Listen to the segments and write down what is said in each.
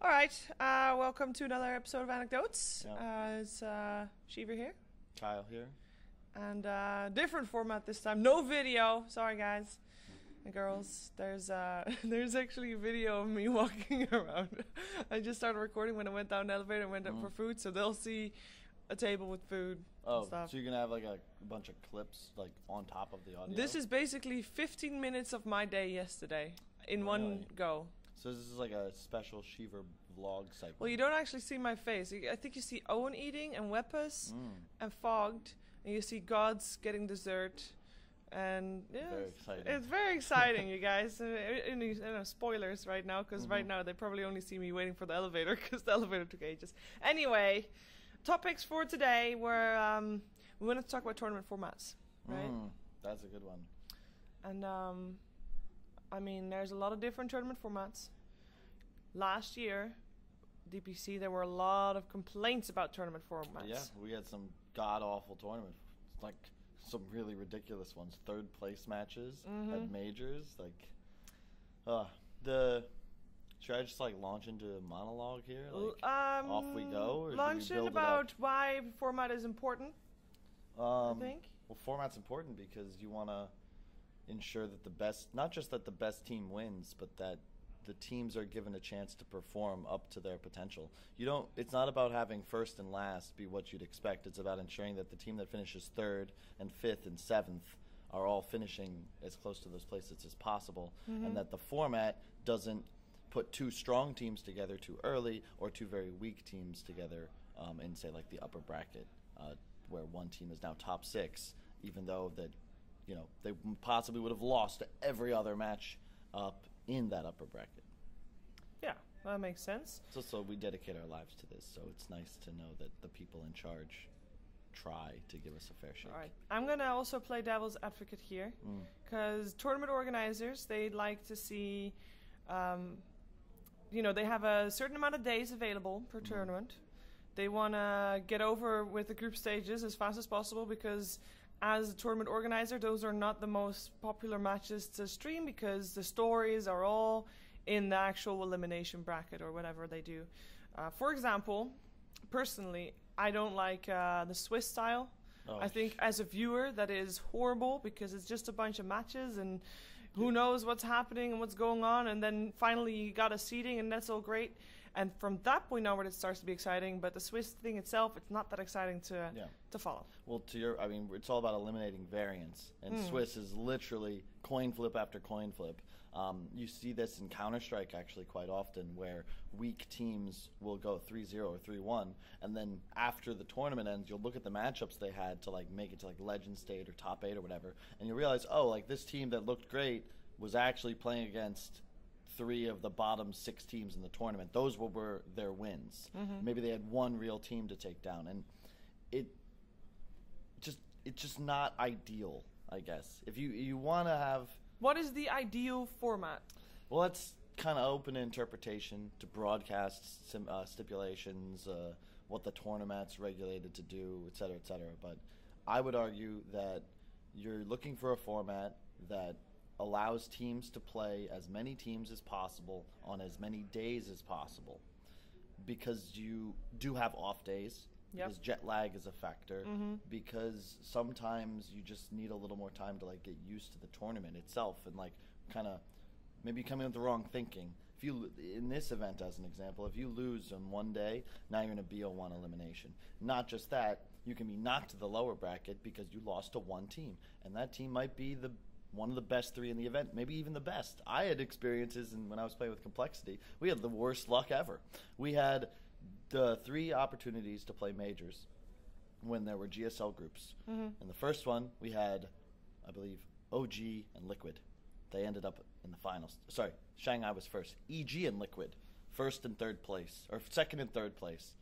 All right, welcome to another episode of AnecDotes. Yeah. It's Sheever here, Kyle here. and different format this time. No video. Sorry, guys and girls. There's there's actually a video of me walking around. I just started recording when I went down the elevator and went up for food, so they'll see a table with food and stuff. So you're gonna have like a bunch of clips like on top of the audio? This is basically 15 minutes of my day yesterday in one go. So this is like a special Sheever vlog segment. Well, you don't actually see my face. I think you see Owen eating and Weppus and Fogged, and you see Gods getting dessert. And yeah, Very exciting. It's very exciting, you guys. Spoilers right now, because right now they probably only see me waiting for the elevator, because the elevator took ages. Anyway, topics for today were we wanted to talk about tournament formats, right? That's a good one. And I mean, there's a lot of different tournament formats. Last year, DPC, there were a lot of complaints about tournament formats. Yeah, we had some god-awful tournaments. Like, some really ridiculous ones. Third place matches at majors. Like, should I just, like, launch into a monologue here? Like, off we go? Or Launch in about why format is important, I think. Well, format's important because you want to ensure that the best, not just that the best team wins, but that the teams are given a chance to perform up to their potential. It's not about having first and last be what you'd expect. It's about ensuring that the team that finishes third and fifth and seventh are all finishing as close to those places as possible, and that the format doesn't put two strong teams together too early or two very weak teams together in, say, like the upper bracket, where one team is now top six, even though that they possibly would have lost to every other match up in that upper bracket. Yeah, that makes sense. So we dedicate our lives to this, so it's nice to know that the people in charge try to give us a fair shake. All right. I'm going to also play devil's advocate here, because tournament organizers, they like to see, they have a certain amount of days available per tournament. They want to get over with the group stages as fast as possible, because as a tournament organizer, those are not the most popular matches to stream because the stories are all in the actual elimination bracket or whatever they do. For example, personally, I don't like the Swiss style. I think as a viewer that is horrible because it's just a bunch of matches and who knows what's happening and what's going on, and then finally you got a seeding and that's all great. And from that point onward, it starts to be exciting. But the Swiss thing itself, it's not that exciting to follow. Well, it's all about eliminating variance. And Swiss is literally coin flip after coin flip. You see this in Counter-Strike actually quite often, where weak teams will go 3-0 or 3-1. And then after the tournament ends, you'll look at the matchups they had to like make it to like Legend State or Top 8 or whatever. And you realize, this team that looked great was actually playing against 3 of the bottom 6 teams in the tournament. Those were their wins. Maybe they had one real team to take down, and it's just not ideal, I guess. If you want to have, what is the ideal format? Well, that's kind of open to interpretation, to broadcast stipulations, what the tournament's regulated to do, et cetera, et cetera. But I would argue that you're looking for a format that allows teams to play as many teams as possible on as many days as possible, because you do have off days, because jet lag is a factor, because sometimes you just need a little more time to like get used to the tournament itself and like kind of maybe come in with the wrong thinking. If you, in this event as an example, if you lose on one day, now you're in a BO1 elimination. Not just that, you can be knocked to the lower bracket because you lost to one team, and that team might be one of the best 3 in the event, maybe even the best. I had experiences, and when I was playing with Complexity, we had the worst luck ever. We had the 3 opportunities to play majors when there were GSL groups. And the first one, we had, I believe, OG and Liquid. They ended up in the finals. Sorry, Shanghai was first. EG and Liquid, first and third place, or second and third place.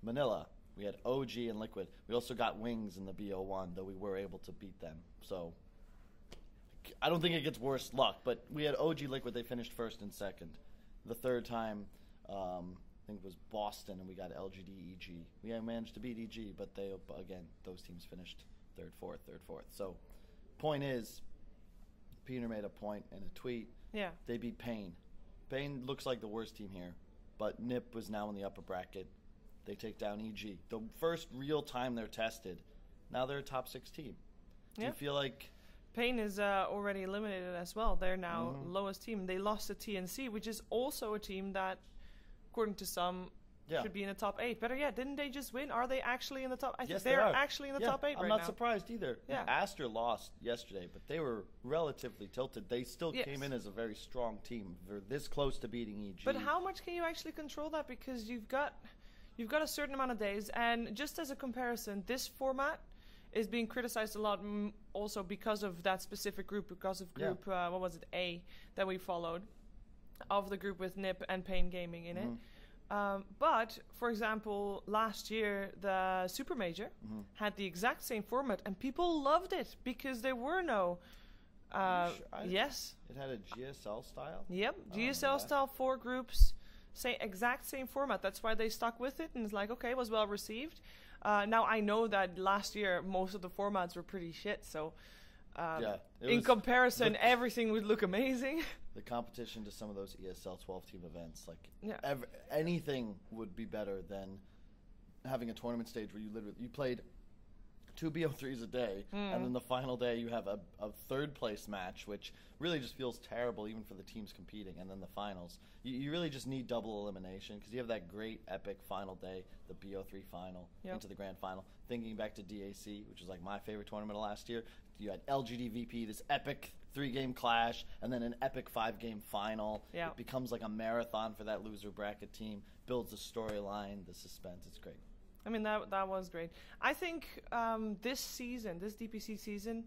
Manila, we had OG and Liquid. We also got Wings in the BO1, though we were able to beat them. So I don't think it gets worse luck, but we had OG Liquid. They finished first and second. The third time, I think it was Boston, and we got LGD EG. We managed to beat EG, but those teams finished third, fourth. So, point is, Peter made a point in a tweet. Yeah. They beat Pain. Pain looks like the worst team here. but NIP was now in the upper bracket. They take down EG. The first real time they're tested. Now they're a top 6 team. Do you feel like... Pain is already eliminated as well. They're now lowest team. They lost to TNC, which is also a team that, according to some, should be in the top 8. Better yet, didn't they just win? Are they actually in the top? I think they're actually in the top 8 right now. I'm not surprised either. Yeah. Aster lost yesterday, but they were relatively tilted. They still came in as a very strong team. They're this close to beating EG. But how much can you actually control that? Because you've got a certain amount of days, and just as a comparison, this format is being criticized a lot also because of that specific group, because of group, what was it, A, that we followed, of the group with NIP and Pain Gaming in it. But, for example, last year, the Super Major had the exact same format, and people loved it because there were no... yes. It had a GSL style? Yep, GSL style, 4 groups, exact same format. That's why they stuck with it, and it's like, okay, it was well received. Now, I know that last year, most of the formats were pretty shit, so in comparison, everything would look amazing. The competition to some of those ESL 12-team events, like anything would be better than having a tournament stage where you played 2 BO3s a day, and then the final day you have a third-place match, which really just feels terrible even for the teams competing, and then the finals. You really just need double elimination because you have that great epic final day, the BO3 final, into the grand final. Thinking back to DAC, which was like my favorite tournament of last year, you had LGD-VP, this epic 3-game clash, and then an epic 5-game final. It becomes like a marathon for that loser bracket team, builds the storyline, the suspense. It's great. I mean, that was great. I think this season, this DPC season,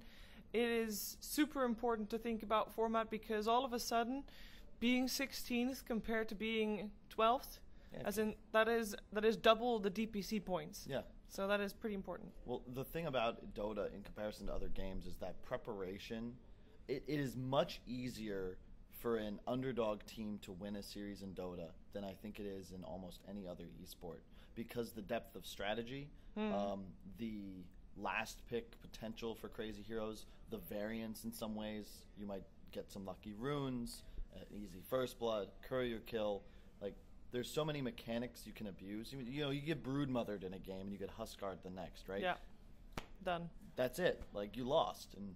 it is super important to think about format because all of a sudden, being 16th compared to being 12th, as in that is double the DPC points. Yeah. So that is pretty important. Well, the thing about Dota in comparison to other games is that preparation, it is much easier for an underdog team to win a series in Dota than I think it is in almost any other esport. Because the depth of strategy, the last pick potential for crazy heroes, the variance in some ways, you might get some lucky runes, easy first blood, courier kill. Like, there's so many mechanics you can abuse. You get broodmothered in a game and you get Huskard the next, right? Yeah, done. That's it. Like, you lost. And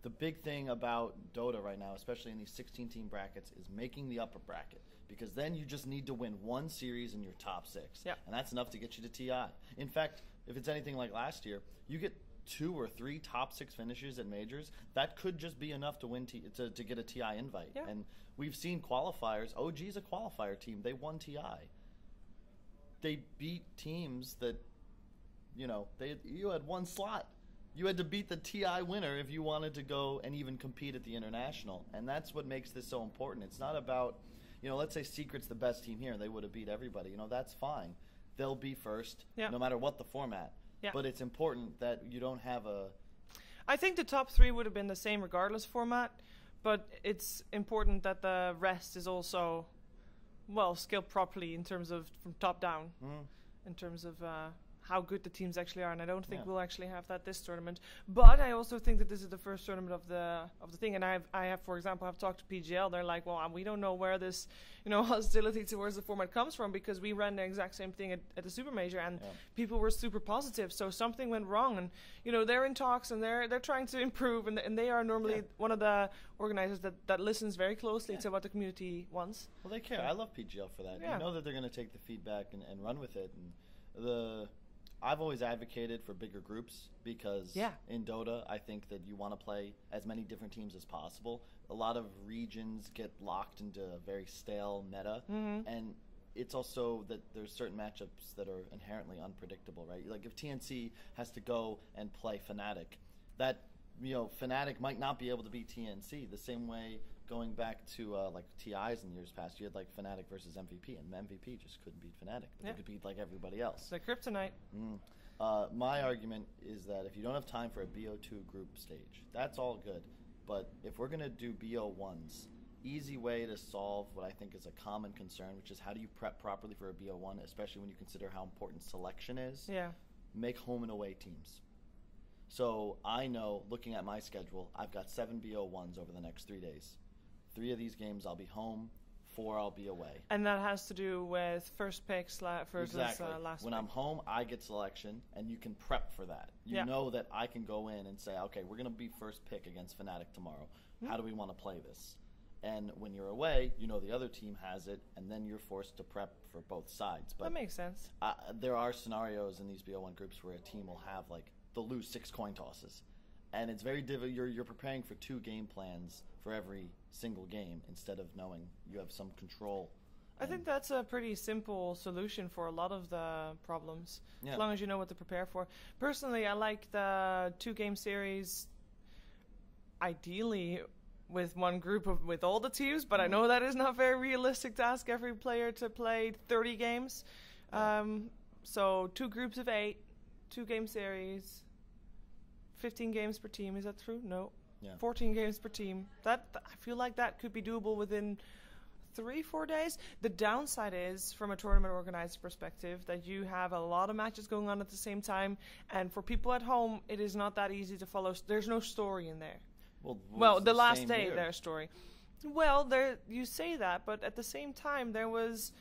the big thing about Dota right now, especially in these 16-team brackets, is making the upper bracket. Because then you just need to win one series in your top 6. Yep. And that's enough to get you to TI. In fact, if it's anything like last year, you get 2 or 3 top 6 finishes at majors. That could just be enough to win to get a TI invite. Yeah. And we've seen qualifiers. OG's a qualifier team. They won TI. They beat teams that, you had one slot. You had to beat the TI winner if you wanted to go and even compete at the international. And that's what makes this so important. It's not about... let's say Secret's the best team here, and they would have beat everybody. That's fine. They'll be first, no matter what the format. Yeah. But it's important that you don't have a... I think the top 3 would have been the same regardless format, but it's important that the rest is also, skilled properly in terms of from top down, in terms of how good the teams actually are, and I don't think we'll actually have that this tournament. But I also think that this is the first tournament of the thing, and I have, for example, I've talked to PGL. They're like, well, we don't know where this, hostility towards the format comes from because we ran the exact same thing at the Super Major, and people were super positive. So something went wrong, and they're in talks and they're trying to improve, and they are normally one of the organizers that listens very closely to what the community wants. Well, they care. I love PGL for that. You know that they're going to take the feedback and run with it, and I've always advocated for bigger groups because in Dota, I think that you want to play as many different teams as possible. A lot of regions get locked into a very stale meta, and it's also that there's certain matchups that are inherently unpredictable, right? Like if TNC has to go and play Fnatic, that Fnatic might not be able to beat TNC the same way. Going back to like TIs in years past, you had like Fnatic versus MVP, and MVP just couldn't beat Fnatic. But they could beat like everybody else. The kryptonite. My argument is that if you don't have time for a BO2 group stage, that's all good. But if we're going to do BO1s, easy way to solve what I think is a common concern, which is how do you prep properly for a BO1, especially when you consider how important selection is, make home and away teams. So I know, looking at my schedule, I've got 7 BO1s over the next 3 days. 3 of these games I'll be home, 4 I'll be away. And that has to do with first picks versus Exactly. last When pick. I'm home, I get selection, and you can prep for that. You know that I can go in and say, okay, we're going to be first pick against Fnatic tomorrow. How do we want to play this? And when you're away, you know the other team has it, and then you're forced to prep for both sides. But that makes sense. there are scenarios in these BO1 groups where a team will have, like, they'll lose 6 coin tosses. And it's very difficult. You're preparing for 2 game plans for every single game instead of knowing you have some control. I think that's a pretty simple solution for a lot of the problems, as long as you know what to prepare for. Personally, I like the 2-game series, ideally with one group with all the teams, but I know that is not very realistic to ask every player to play 30 games. So 2 groups of 8, 2-game series, 15 games per team. Is that true? No. Yeah. 14 games per team. I feel like that could be doable within 3-4 days. The downside is, from a tournament organizer perspective, that you have a lot of matches going on at the same time, and for people at home, it is not that easy to follow. There's no story in there. Well, the last day, there's story. Well, you say that, but at the same time, there was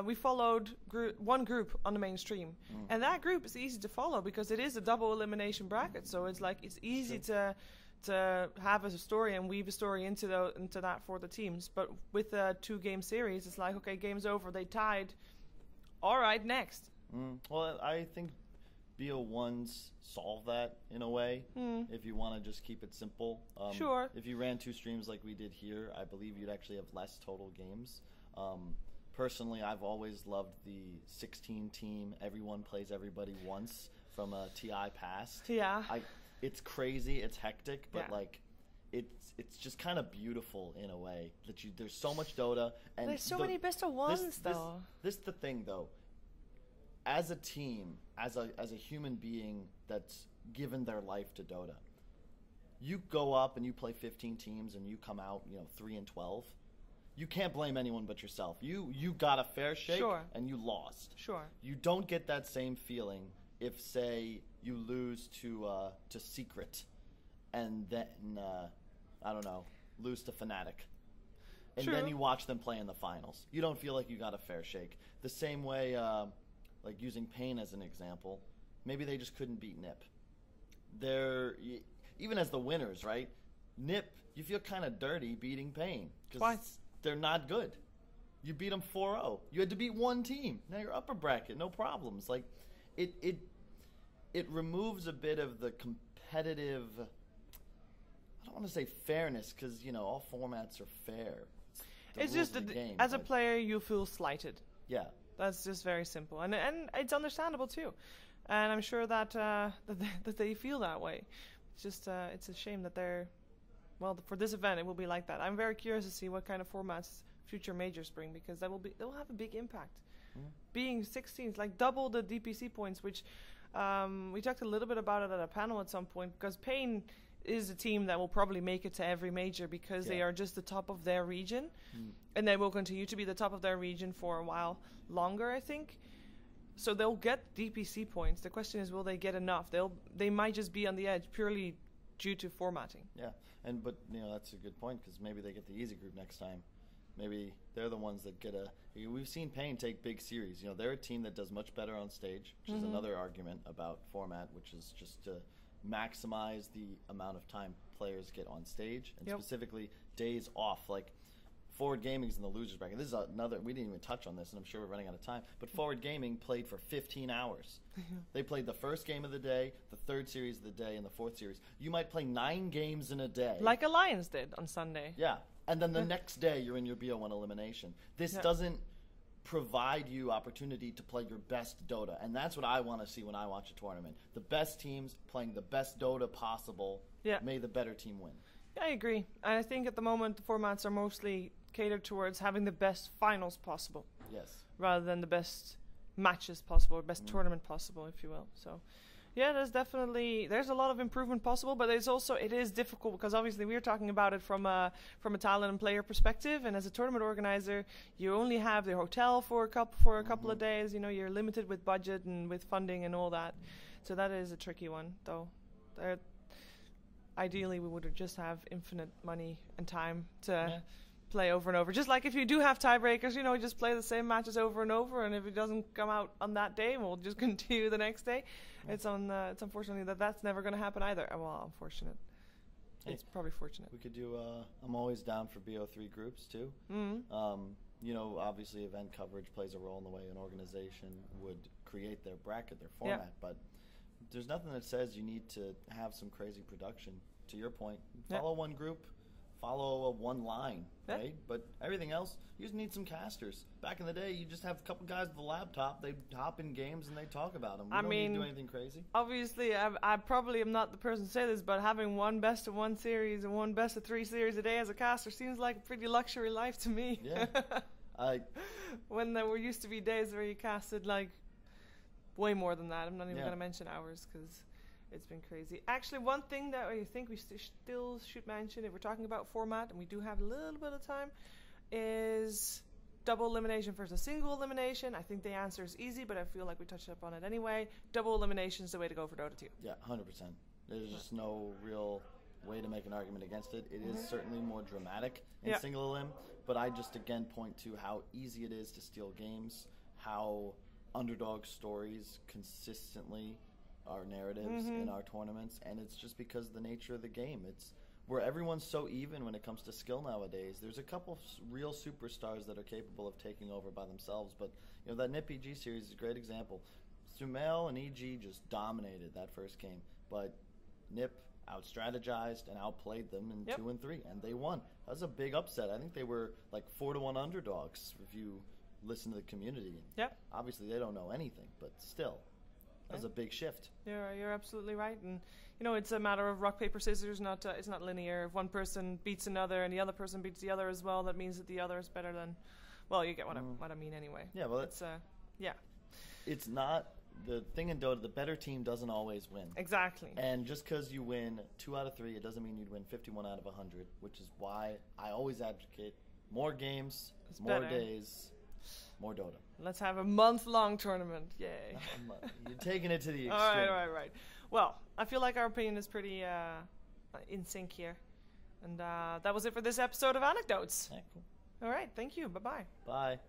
we followed one group on the mainstream, and that group is easy to follow because it is a double elimination bracket. So it's like it's easy to have a story and weave a story into that for the teams. But with a 2-game series, it's like, okay, game's over, they tied. All right, next. Well, I think BO1s solve that in a way, if you want to just keep it simple. Sure. If you ran 2 streams like we did here, I believe you'd actually have less total games. Personally, I've always loved the 16-team, everyone plays everybody once from a TI past. Yeah. It's crazy, it's hectic, but like it's just kind of beautiful in a way that there's so much Dota, and there's so many best of ones though. This is the thing though. As a team, as a human being that's given their life to Dota, you go up and you play 15 teams and you come out, 3-12. You can't blame anyone but yourself. You got a fair shake and you lost. Sure. You don't get that same feeling if, say, you lose to Secret and then I don't know, lose to Fnatic. And then you watch them play in the finals. You don't feel like you got a fair shake. The same way, like using Pain as an example, maybe they just couldn't beat NiP. Even as the winners, right? NiP, you feel kind of dirty beating Pain because they're not good. You beat them 4-0. You had to beat one team. Now you're upper bracket, no problems. Like it removes a bit of the competitive. I don't want to say fairness because all formats are fair. It's just that as a player you feel slighted. Yeah. That's just very simple, and it's understandable too, and I'm sure that that they feel that way. It's just it's a shame that for this event it will be like that. I'm very curious to see what kind of formats future majors bring because they'll have a big impact. Being 16th, like double the DPC points, which we talked a little bit about it at a panel at some point because Pain is a team that will probably make it to every major because they are just the top of their region, and they will continue to be the top of their region for a while longer, I think. So they'll get DPC points. The question is, will they get enough? They might just be on the edge purely due to formatting. Yeah, but that's a good point because maybe they get the easy group next time. Maybe they're the ones that get we've seen Pain take big series. They're a team that does much better on stage, which is another argument about format, which is just to maximize the amount of time players get on stage, and specifically days off. Like Forward Gaming's in the losers bracket. This is another. We didn't even touch on this, and I'm sure we're running out of time. But Forward Gaming played for 15 hours. They played the first game of the day, the third series of the day, and the fourth series. You might play 9 games in a day, like Alliance did on Sunday. Yeah, and then the next day you're in your BO1 elimination. This doesn't provide you opportunity to play your best Dota, and that's what I want to see when I watch a tournament. The best teams playing the best Dota possible. May the better team win. Yeah, I agree. And I think at the moment the formats are mostly catered towards having the best finals possible. Yes. Rather than the best matches possible, or best tournament possible, if you will. So, yeah, there's a lot of improvement possible, but it is difficult because obviously we're talking about it from a talent and player perspective, and as a tournament organizer, you only have the hotel for a couple of days. You're limited with budget and with funding and all that. So that is a tricky one, though. Ideally, we would just have infinite money and time to play over and over. Just like if you do have tiebreakers, you know, just play the same matches over and over, and if it doesn't come out on that day, we'll just continue the next day. Yeah. It's unfortunately that's never going to happen either. Well, unfortunate. Hey, it's probably fortunate. We could do, I'm always down for BO3 groups too. Mm-hmm. You know, obviously event coverage plays a role in the way an organization would create their bracket, their format, but there's nothing that says you need to have some crazy production. To your point, follow one group, follow one line, right? But everything else, you just need some casters. Back in the day, you just have a couple guys with a laptop, they hop in games and they talk about them. You don't need to do anything crazy. Obviously, I probably am not the person to say this, but having one best of one series and one best of 3 series a day as a caster seems like a pretty luxury life to me. Yeah. When there used to be days where you casted like way more than that. I'm not even going to mention hours because it's been crazy. Actually, one thing that I think we still should mention, if we're talking about format, and we do have a little bit of time, is double elimination versus single elimination. I think the answer is easy, but I feel like we touched up on it anyway. Double elimination is the way to go for Dota 2. Yeah, 100%. There's just no real way to make an argument against it. It is certainly more dramatic in single elim, but I just again point to how easy it is to steal games, how underdog stories consistently are narratives in our tournaments, and it's just because of the nature of the game. It's where everyone's so even when it comes to skill nowadays. There's a couple real superstars that are capable of taking over by themselves, but you know that NIP-EG series is a great example. Sumail and EG just dominated that first game, but NIP out-strategized and outplayed them in 2 and 3, and they won. That was a big upset. I think they were like 4-1 underdogs if you listen to the community. Yep. Obviously, they don't know anything, but still. That was a big shift. You're absolutely right, and you know it's a matter of rock paper scissors. It's not linear. If one person beats another and the other person beats the other as well, that means that the other is better than. Well, you get what I mean anyway. Yeah, well, it's It's not the thing in Dota. The better team doesn't always win. Exactly. And just because you win 2 out of 3, it doesn't mean you'd win 51 out of 100. Which is why I always advocate more games, more days. More Dota. Let's have a month-long tournament. Yay. You're taking it to the extreme. All right. Well, I feel like our opinion is pretty in sync here. And that was it for this episode of AnecDotes. Yeah, cool. All right. Thank you. Bye-bye. Bye.